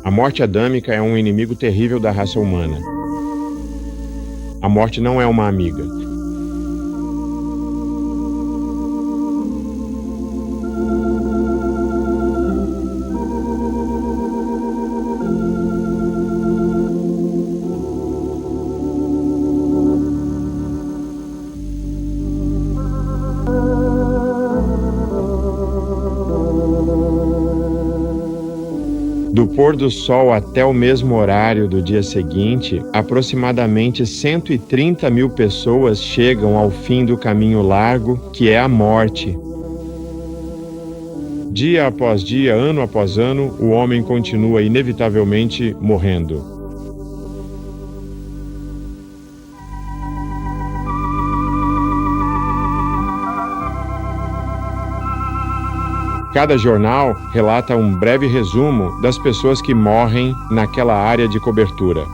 A morte adâmica é um inimigo terrível da raça humana. A morte não é uma amiga. Do pôr do sol até o mesmo horário do dia seguinte, aproximadamente 130 mil pessoas chegam ao fim do caminho largo, que é a morte. Dia após dia, ano após ano, o homem continua inevitavelmente morrendo. Cada jornal relata um breve resumo das pessoas que morrem naquela área de cobertura.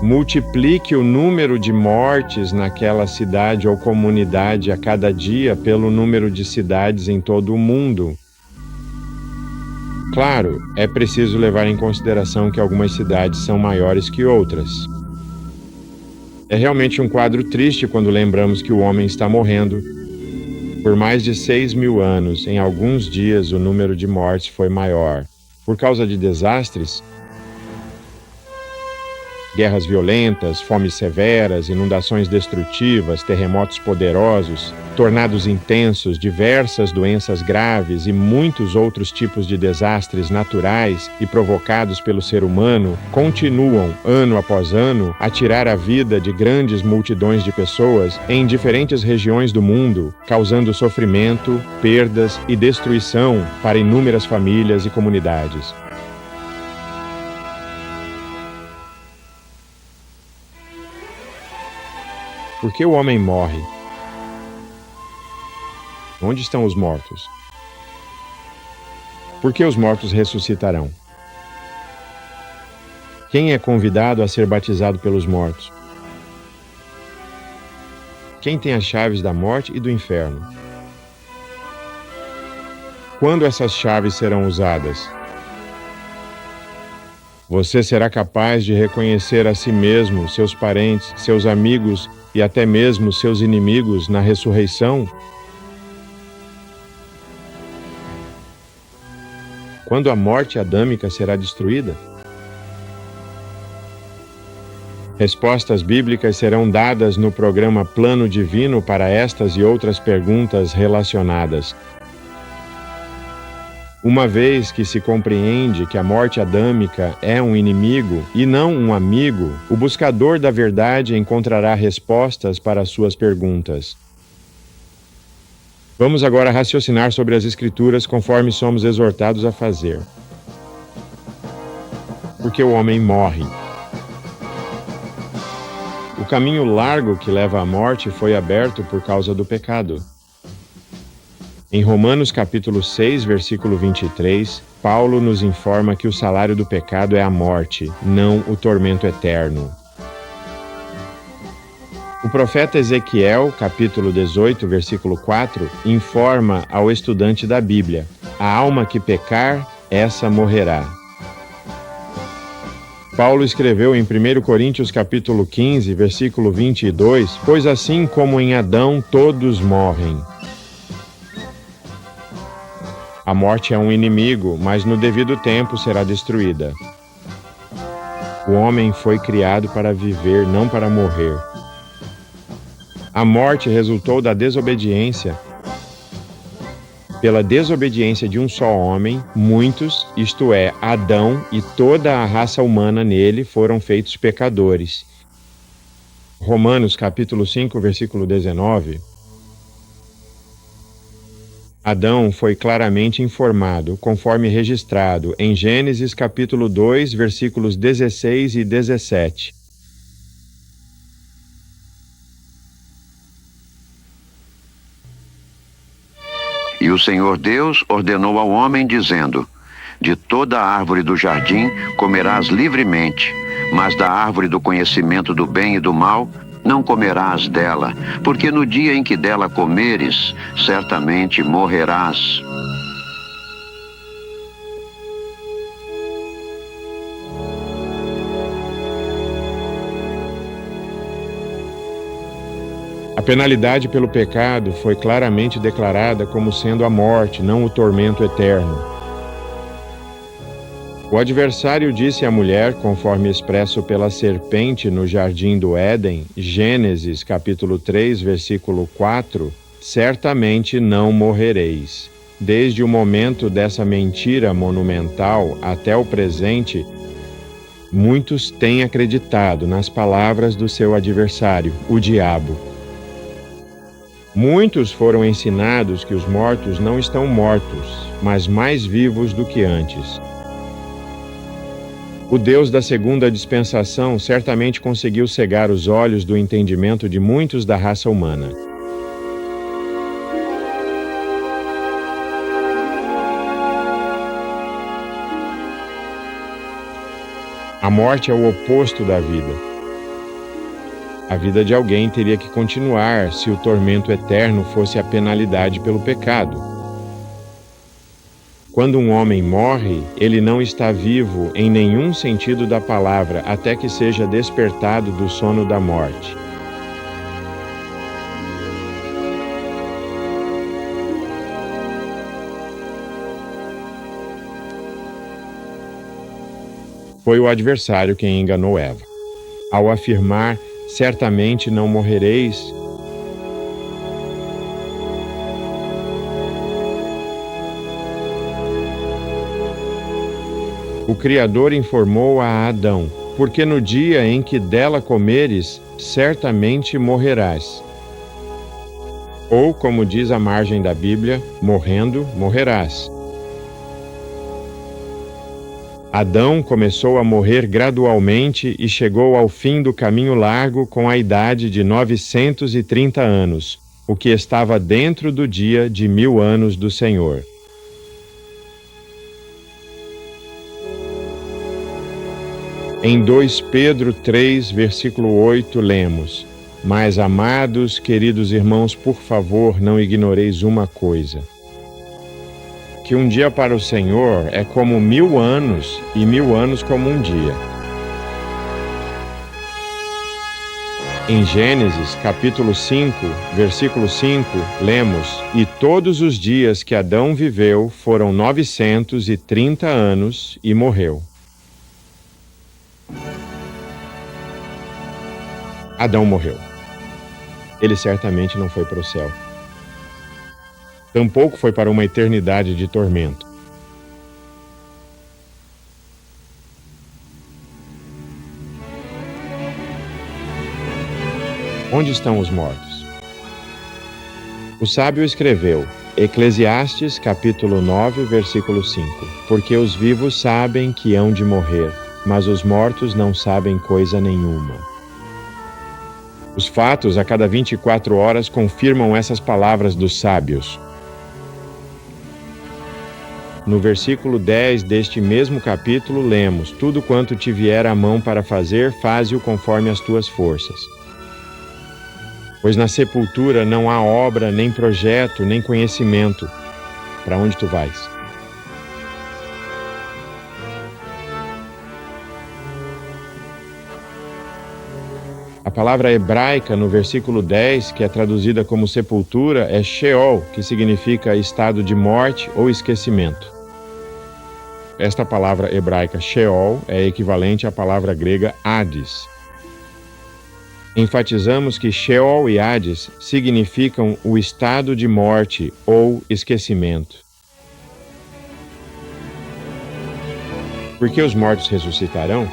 Multiplique o número de mortes naquela cidade ou comunidade a cada dia pelo número de cidades em todo o mundo. Claro, é preciso levar em consideração que algumas cidades são maiores que outras. É realmente um quadro triste quando lembramos que o homem está morrendo. Por mais de 6.000 anos, em alguns dias, o número de mortes foi maior. Por causa de desastres, guerras violentas, fomes severas, inundações destrutivas, terremotos poderosos, tornados intensos, diversas doenças graves e muitos outros tipos de desastres naturais e provocados pelo ser humano continuam, ano após ano, a tirar a vida de grandes multidões de pessoas em diferentes regiões do mundo, causando sofrimento, perdas e destruição para inúmeras famílias e comunidades. Por que o homem morre? Onde estão os mortos? Por que os mortos ressuscitarão? Quem é convidado a ser batizado pelos mortos? Quem tem as chaves da morte e do inferno? Quando essas chaves serão usadas? Você será capaz de reconhecer a si mesmo, seus parentes, seus amigos e até mesmo seus inimigos na ressurreição? Quando a morte adâmica será destruída? Respostas bíblicas serão dadas no programa Plano Divino para estas e outras perguntas relacionadas. Uma vez que se compreende que a morte adâmica é um inimigo e não um amigo, o buscador da verdade encontrará respostas para as suas perguntas. Vamos agora raciocinar sobre as Escrituras conforme somos exortados a fazer. Porque o homem morre. O caminho largo que leva à morte foi aberto por causa do pecado. Em Romanos capítulo 6, versículo 23, Paulo nos informa que o salário do pecado é a morte, não o tormento eterno. O profeta Ezequiel, capítulo 18, versículo 4, informa ao estudante da Bíblia: a alma que pecar, essa morrerá. Paulo escreveu em 1 Coríntios capítulo 15, versículo 22, pois assim como em Adão todos morrem. A morte é um inimigo, mas no devido tempo será destruída. O homem foi criado para viver, não para morrer. A morte resultou da desobediência. Pela desobediência de um só homem, muitos, isto é, Adão e toda a raça humana nele, foram feitos pecadores. Romanos capítulo 5, versículo 19. Adão foi claramente informado, conforme registrado em Gênesis capítulo 2, versículos 16 e 17. E o Senhor Deus ordenou ao homem, dizendo: de toda a árvore do jardim comerás livremente, mas da árvore do conhecimento do bem e do mal não comerás dela, porque no dia em que dela comeres, certamente morrerás. A penalidade pelo pecado foi claramente declarada como sendo a morte, não o tormento eterno. O adversário disse à mulher, conforme expresso pela serpente no jardim do Éden, Gênesis capítulo 3, versículo 4, certamente não morrereis. Desde o momento dessa mentira monumental até o presente, muitos têm acreditado nas palavras do seu adversário, o diabo. Muitos foram ensinados que os mortos não estão mortos, mas mais vivos do que antes. O Deus da segunda dispensação certamente conseguiu cegar os olhos do entendimento de muitos da raça humana. A morte é o oposto da vida. A vida de alguém teria que continuar se o tormento eterno fosse a penalidade pelo pecado. Quando um homem morre, ele não está vivo em nenhum sentido da palavra até que seja despertado do sono da morte. Foi o adversário quem enganou Eva. Ao afirmar, certamente não morrereis, o Criador informou a Adão, porque no dia em que dela comeres, certamente morrerás. Ou, como diz a margem da Bíblia, morrendo, morrerás. Adão começou a morrer gradualmente e chegou ao fim do caminho largo com a idade de 930 anos, o que estava dentro do dia de 1000 anos do Senhor. Em 2 Pedro 3, versículo 8, lemos: Mas, amados, queridos irmãos, por favor, não ignoreis uma coisa, que um dia para o Senhor é como 1000 anos, e 1000 anos como um dia. Em Gênesis, capítulo 5, versículo 5, lemos: E todos os dias que Adão viveu foram 930 anos, e morreu. Adão morreu. Ele certamente não foi para o céu. Tampouco foi para uma eternidade de tormento. Onde estão os mortos? O sábio escreveu, Eclesiastes, capítulo 9, versículo 5, Porque os vivos sabem que hão de morrer, mas os mortos não sabem coisa nenhuma. Os fatos a cada 24 horas confirmam essas palavras dos sábios. No versículo 10 deste mesmo capítulo, lemos: Tudo quanto te vier à mão para fazer, faze-o conforme as tuas forças. Pois na sepultura não há obra, nem projeto, nem conhecimento. Para onde tu vais? A palavra hebraica no versículo 10, que é traduzida como sepultura, é Sheol, que significa estado de morte ou esquecimento. Esta palavra hebraica Sheol é equivalente à palavra grega Hades. Enfatizamos que Sheol e Hades significam o estado de morte ou esquecimento. Por que os mortos ressuscitarão?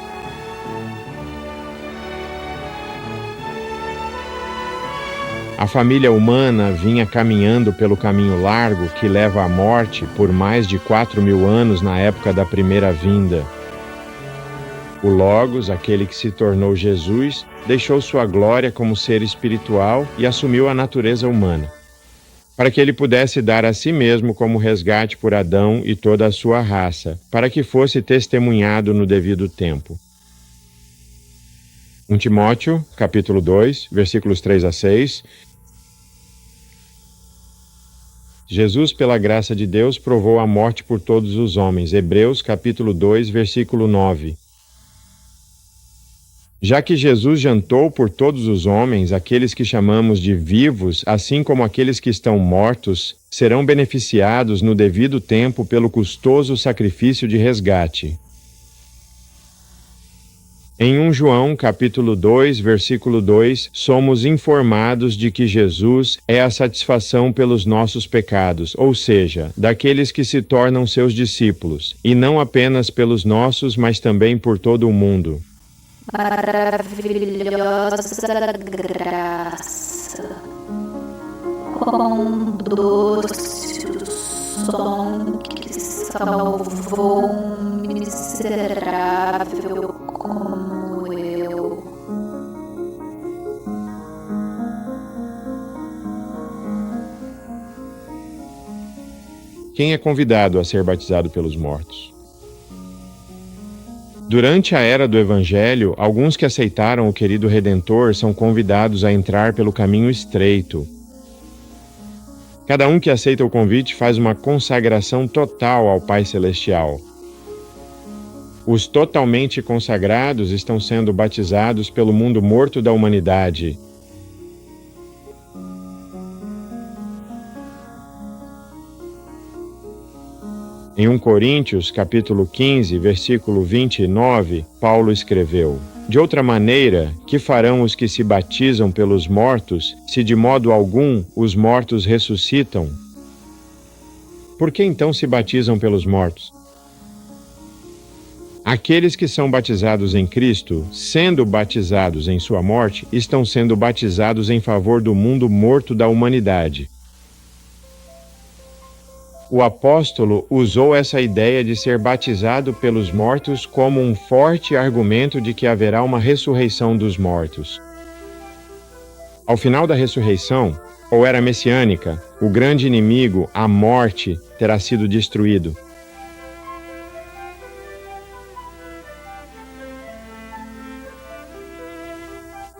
A família humana vinha caminhando pelo caminho largo que leva à morte por mais de 4.000 anos na época da primeira vinda. O Logos, aquele que se tornou Jesus, deixou sua glória como ser espiritual e assumiu a natureza humana, para que ele pudesse dar a si mesmo como resgate por Adão e toda a sua raça, para que fosse testemunhado no devido tempo. 1 Timóteo, capítulo 2, versículos 3 a 6. Jesus, pela graça de Deus, provou a morte por todos os homens. Hebreus, capítulo 2, versículo 9. Já que Jesus jantou por todos os homens, aqueles que chamamos de vivos, assim como aqueles que estão mortos, serão beneficiados no devido tempo pelo custoso sacrifício de resgate. Em 1 João, capítulo 2, versículo 2, somos informados de que Jesus é a satisfação pelos nossos pecados, ou seja, daqueles que se tornam seus discípulos, e não apenas pelos nossos, mas também por todo o mundo. Maravilhosa graça, quão doce o som que salvou um miserável como eu. Quem é convidado a ser batizado pelos mortos? Durante a era do Evangelho, alguns que aceitaram o querido Redentor são convidados a entrar pelo caminho estreito. Cada um que aceita o convite faz uma consagração total ao Pai Celestial. Os totalmente consagrados estão sendo batizados pelo mundo morto da humanidade. Em 1 Coríntios, capítulo 15, versículo 29, Paulo escreveu: De outra maneira, que farão os que se batizam pelos mortos, se de modo algum os mortos ressuscitam? Por que então se batizam pelos mortos? Aqueles que são batizados em Cristo, sendo batizados em sua morte, estão sendo batizados em favor do mundo morto da humanidade. O apóstolo usou essa ideia de ser batizado pelos mortos como um forte argumento de que haverá uma ressurreição dos mortos. Ao final da ressurreição, ou era messiânica, o grande inimigo, a morte, terá sido destruído.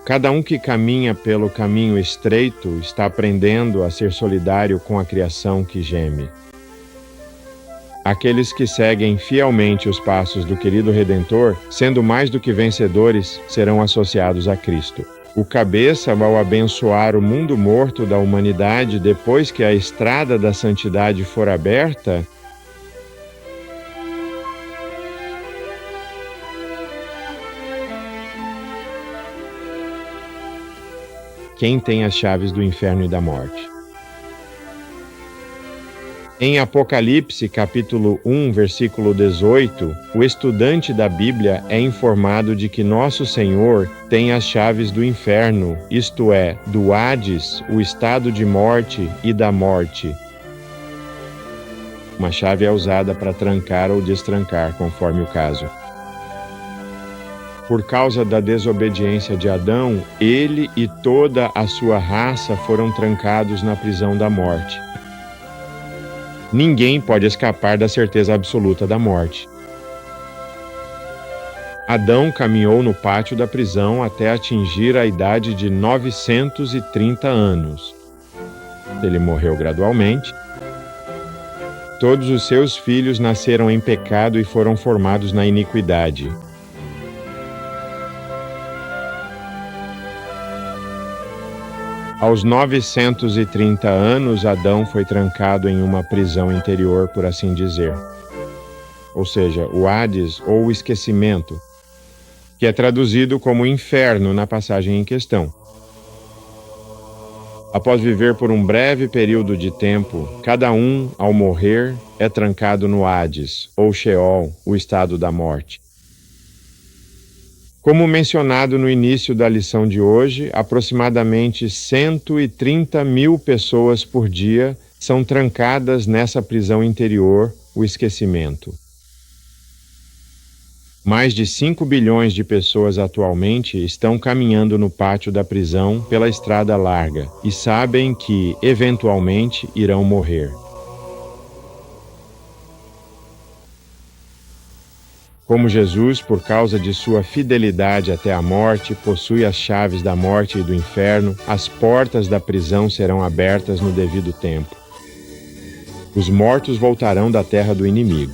Cada um que caminha pelo caminho estreito está aprendendo a ser solidário com a criação que geme. Aqueles que seguem fielmente os passos do querido Redentor, sendo mais do que vencedores, serão associados a Cristo. O cabeça, ao abençoar o mundo morto da humanidade depois que a estrada da santidade for aberta, quem tem as chaves do inferno e da morte? Em Apocalipse, capítulo 1, versículo 18, o estudante da Bíblia é informado de que Nosso Senhor tem as chaves do inferno, isto é, do Hades, o estado de morte, e da morte. Uma chave é usada para trancar ou destrancar, conforme o caso. Por causa da desobediência de Adão, ele e toda a sua raça foram trancados na prisão da morte. Ninguém pode escapar da certeza absoluta da morte. Adão caminhou no pátio da prisão até atingir a idade de 930 anos. Ele morreu gradualmente. Todos os seus filhos nasceram em pecado e foram formados na iniquidade. Aos 930 anos, Adão foi trancado em uma prisão interior, por assim dizer. Ou seja, o Hades ou o esquecimento, que é traduzido como inferno na passagem em questão. Após viver por um breve período de tempo, cada um, ao morrer, é trancado no Hades, ou Sheol, o estado da morte. Como mencionado no início da lição de hoje, aproximadamente 130 mil pessoas por dia são trancadas nessa prisão interior, o esquecimento. Mais de 5 bilhões de pessoas atualmente estão caminhando no pátio da prisão pela estrada larga e sabem que, eventualmente, irão morrer. Como Jesus, por causa de sua fidelidade até a morte, possui as chaves da morte e do inferno, as portas da prisão serão abertas no devido tempo. Os mortos voltarão da terra do inimigo.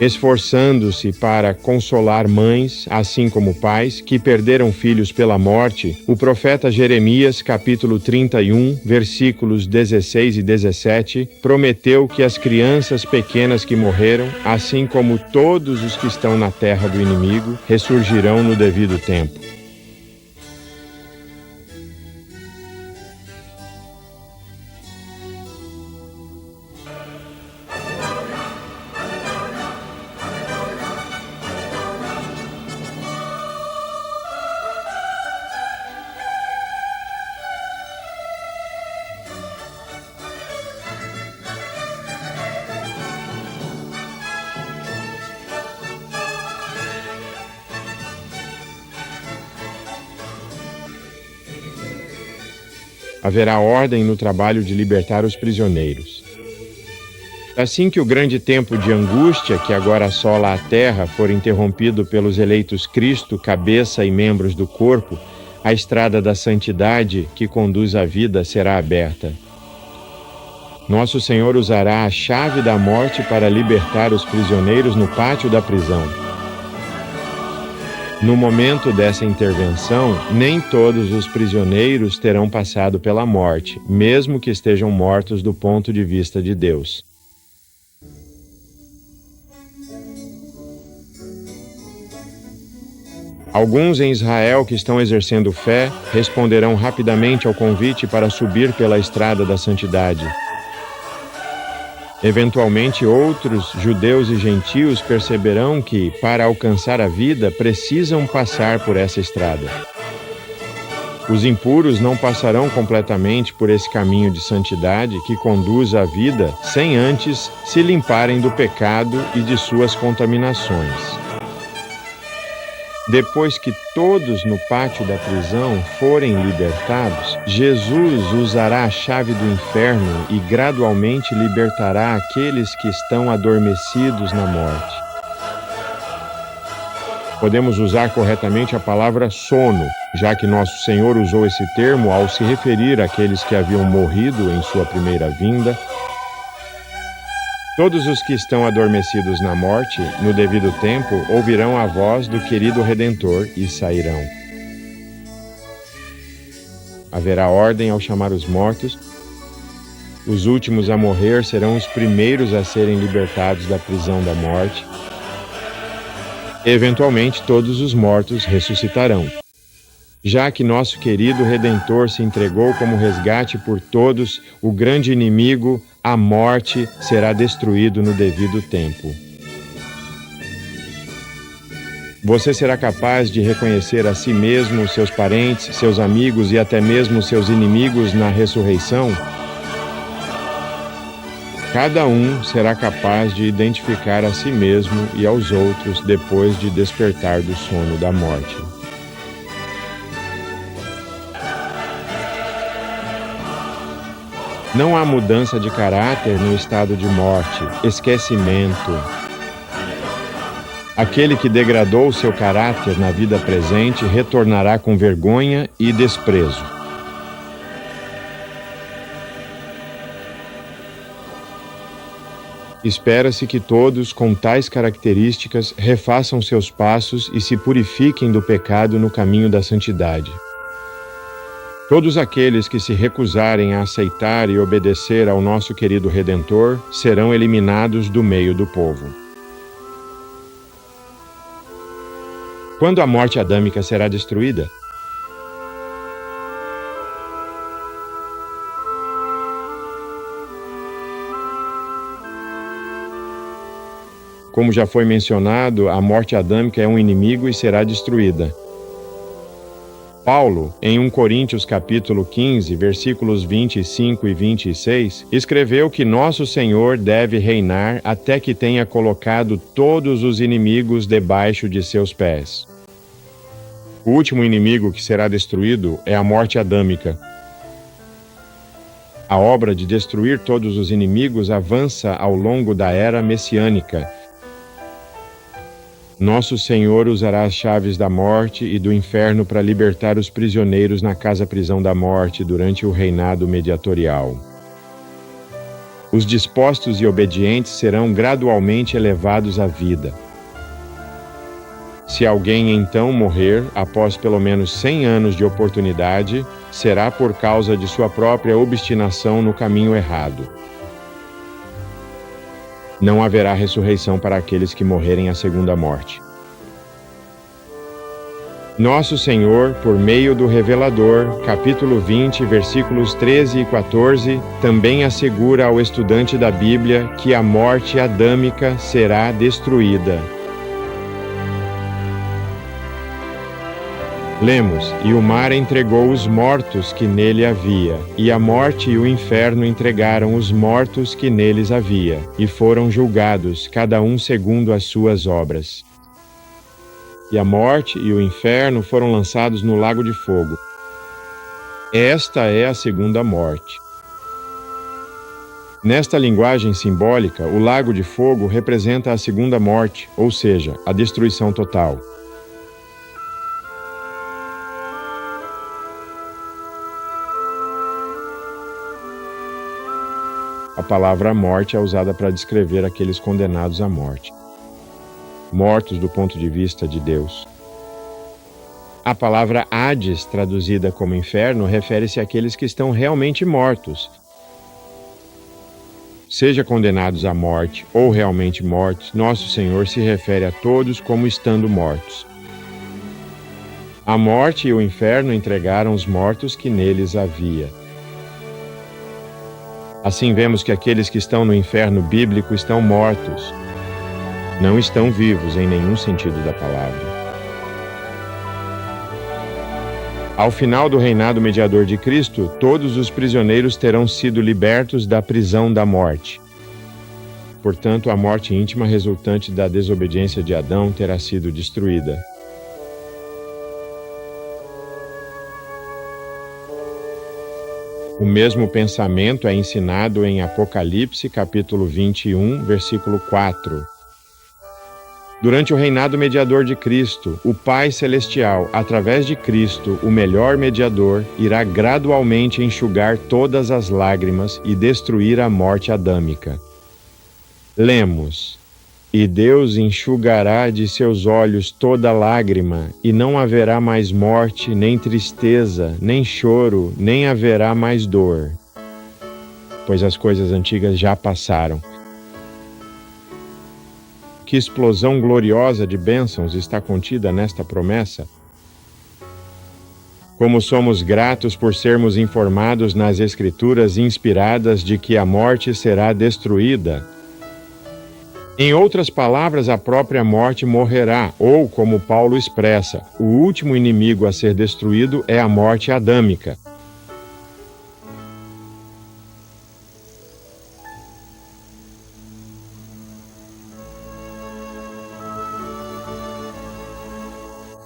Esforçando-se para consolar mães, assim como pais, que perderam filhos pela morte, o profeta Jeremias, capítulo 31, versículos 16 e 17, prometeu que as crianças pequenas que morreram, assim como todos os que estão na terra do inimigo, ressurgirão no devido tempo. Haverá ordem no trabalho de libertar os prisioneiros. Assim que o grande tempo de angústia que agora assola a terra for interrompido pelos eleitos Cristo, cabeça e membros do corpo, a estrada da santidade que conduz à vida será aberta. Nosso Senhor usará a chave da morte para libertar os prisioneiros no pátio da prisão. No momento dessa intervenção, nem todos os prisioneiros terão passado pela morte, mesmo que estejam mortos do ponto de vista de Deus. Alguns em Israel que estão exercendo fé responderão rapidamente ao convite para subir pela estrada da santidade. Eventualmente, outros judeus e gentios perceberão que, para alcançar a vida, precisam passar por essa estrada. Os impuros não passarão completamente por esse caminho de santidade que conduz à vida sem antes se limparem do pecado e de suas contaminações. Depois que todos no pátio da prisão forem libertados, Jesus usará a chave do inferno e gradualmente libertará aqueles que estão adormecidos na morte. Podemos usar corretamente a palavra sono, já que nosso Senhor usou esse termo ao se referir àqueles que haviam morrido em sua primeira vinda. Todos os que estão adormecidos na morte, no devido tempo, ouvirão a voz do querido Redentor e sairão. Haverá ordem ao chamar os mortos. Os últimos a morrer serão os primeiros a serem libertados da prisão da morte. Eventualmente, todos os mortos ressuscitarão. Já que nosso querido Redentor se entregou como resgate por todos, o grande inimigo, a morte, será destruído no devido tempo. Você será capaz de reconhecer a si mesmo, seus parentes, seus amigos e até mesmo seus inimigos na ressurreição? Cada um será capaz de identificar a si mesmo e aos outros depois de despertar do sono da morte. Não há mudança de caráter no estado de morte, esquecimento. Aquele que degradou seu caráter na vida presente retornará com vergonha e desprezo. Espera-se que todos com tais características refaçam seus passos e se purifiquem do pecado no caminho da santidade. Todos aqueles que se recusarem a aceitar e obedecer ao nosso querido Redentor serão eliminados do meio do povo. Quando a morte adâmica será destruída? Como já foi mencionado, a morte adâmica é um inimigo e será destruída. Paulo, em 1 Coríntios capítulo 15, versículos 25 e 26, escreveu que nosso Senhor deve reinar até que tenha colocado todos os inimigos debaixo de seus pés. O último inimigo que será destruído é a morte adâmica. A obra de destruir todos os inimigos avança ao longo da era messiânica. Nosso Senhor usará as chaves da morte e do inferno para libertar os prisioneiros na casa-prisão da morte durante o reinado mediatorial. Os dispostos e obedientes serão gradualmente elevados à vida. Se alguém então morrer após pelo menos 100 anos de oportunidade, será por causa de sua própria obstinação no caminho errado. Não haverá ressurreição para aqueles que morrerem a segunda morte. Nosso Senhor, por meio do Revelador, capítulo 20, versículos 13 e 14, também assegura ao estudante da Bíblia que a morte adâmica será destruída. Lemos: e o mar entregou os mortos que nele havia, e a morte e o inferno entregaram os mortos que neles havia, e foram julgados, cada um segundo as suas obras. E a morte e o inferno foram lançados no lago de fogo. Esta é a segunda morte. Nesta linguagem simbólica, o lago de fogo representa a segunda morte, ou seja, a destruição total. A palavra morte é usada para descrever aqueles condenados à morte. Mortos do ponto de vista de Deus. A palavra Hades, traduzida como inferno, refere-se àqueles que estão realmente mortos. Seja condenados à morte ou realmente mortos, nosso Senhor se refere a todos como estando mortos. A morte e o inferno entregaram os mortos que neles havia. Assim vemos que aqueles que estão no inferno bíblico estão mortos. Não estão vivos em nenhum sentido da palavra. Ao final do reinado mediador de Cristo, todos os prisioneiros terão sido libertos da prisão da morte. Portanto, a morte íntima resultante da desobediência de Adão terá sido destruída. O mesmo pensamento é ensinado em Apocalipse, capítulo 21, versículo 4. Durante o reinado mediador de Cristo, o Pai Celestial, através de Cristo, o melhor mediador, irá gradualmente enxugar todas as lágrimas e destruir a morte adâmica. Lemos: e Deus enxugará de seus olhos toda lágrima, e não haverá mais morte, nem tristeza, nem choro, nem haverá mais dor, pois as coisas antigas já passaram. Que explosão gloriosa de bênçãos está contida nesta promessa! Como somos gratos por sermos informados nas Escrituras inspiradas de que a morte será destruída. Em outras palavras, a própria morte morrerá, ou, como Paulo expressa, o último inimigo a ser destruído é a morte adâmica.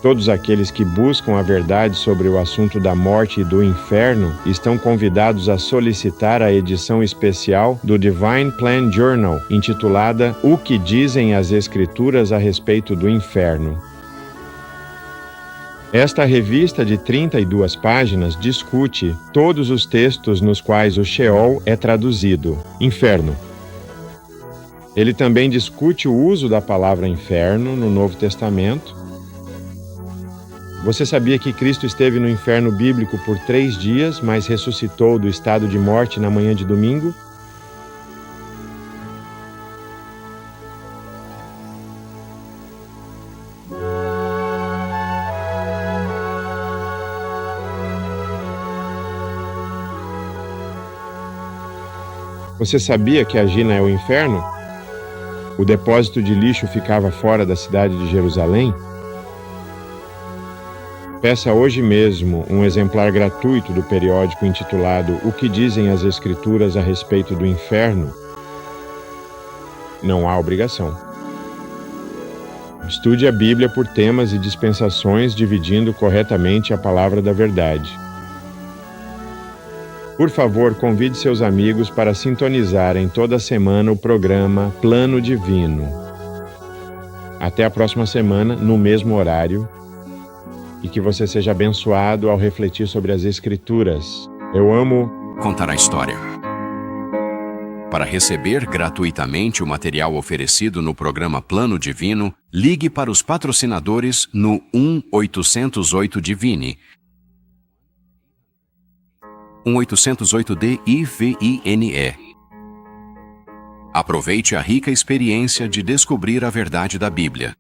Todos aqueles que buscam a verdade sobre o assunto da morte e do inferno estão convidados a solicitar a edição especial do Divine Plan Journal, intitulada O que dizem as Escrituras a respeito do inferno. Esta revista de 32 páginas discute todos os textos nos quais o Sheol é traduzido, inferno. Ele também discute o uso da palavra inferno no Novo Testamento. Você sabia que Cristo esteve no inferno bíblico por 3 dias, mas ressuscitou do estado de morte na manhã de domingo? Você sabia que a Gina é o inferno? O depósito de lixo ficava fora da cidade de Jerusalém? Peça hoje mesmo um exemplar gratuito do periódico intitulado O que dizem as Escrituras a respeito do inferno. Não há obrigação. Estude a Bíblia por temas e dispensações, dividindo corretamente a palavra da verdade. Por favor, convide seus amigos para sintonizarem toda semana o programa Plano Divino. Até a próxima semana, no mesmo horário. E que você seja abençoado ao refletir sobre as Escrituras. Eu amo contar a história. Para receber gratuitamente o material oferecido no programa Plano Divino, ligue para os patrocinadores no 1-808-DIVINE. 1-808-DIVINE. Aproveite a rica experiência de descobrir a verdade da Bíblia.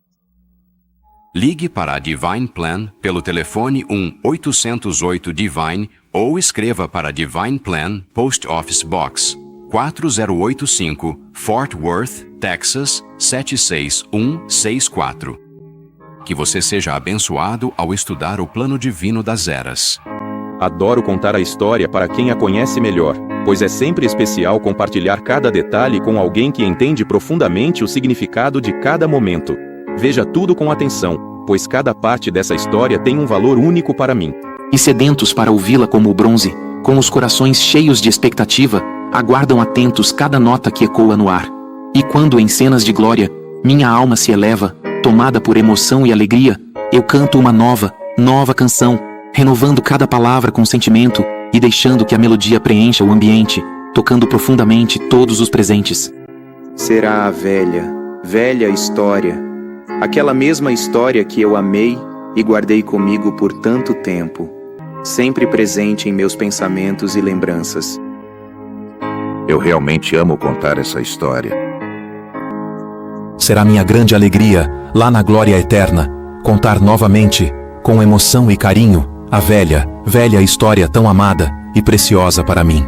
Ligue para a Divine Plan pelo telefone 1-808-DIVINE ou escreva para Divine Plan, Post Office Box 4085, Fort Worth, Texas 76164. Que você seja abençoado ao estudar o plano divino das eras. Adoro contar a história para quem a conhece melhor, pois é sempre especial compartilhar cada detalhe com alguém que entende profundamente o significado de cada momento. Veja tudo com atenção, pois cada parte dessa história tem um valor único para mim. E sedentos para ouvi-la como o bronze, com os corações cheios de expectativa, aguardam atentos cada nota que ecoa no ar. E quando em cenas de glória, minha alma se eleva, tomada por emoção e alegria, eu canto uma nova canção, renovando cada palavra com sentimento e deixando que a melodia preencha o ambiente, tocando profundamente todos os presentes. Será a velha história, aquela mesma história que eu amei e guardei comigo por tanto tempo, sempre presente em meus pensamentos e lembranças. Eu realmente amo contar essa história. Será minha grande alegria, lá na glória eterna, contar novamente, com emoção e carinho, a velha história tão amada e preciosa para mim.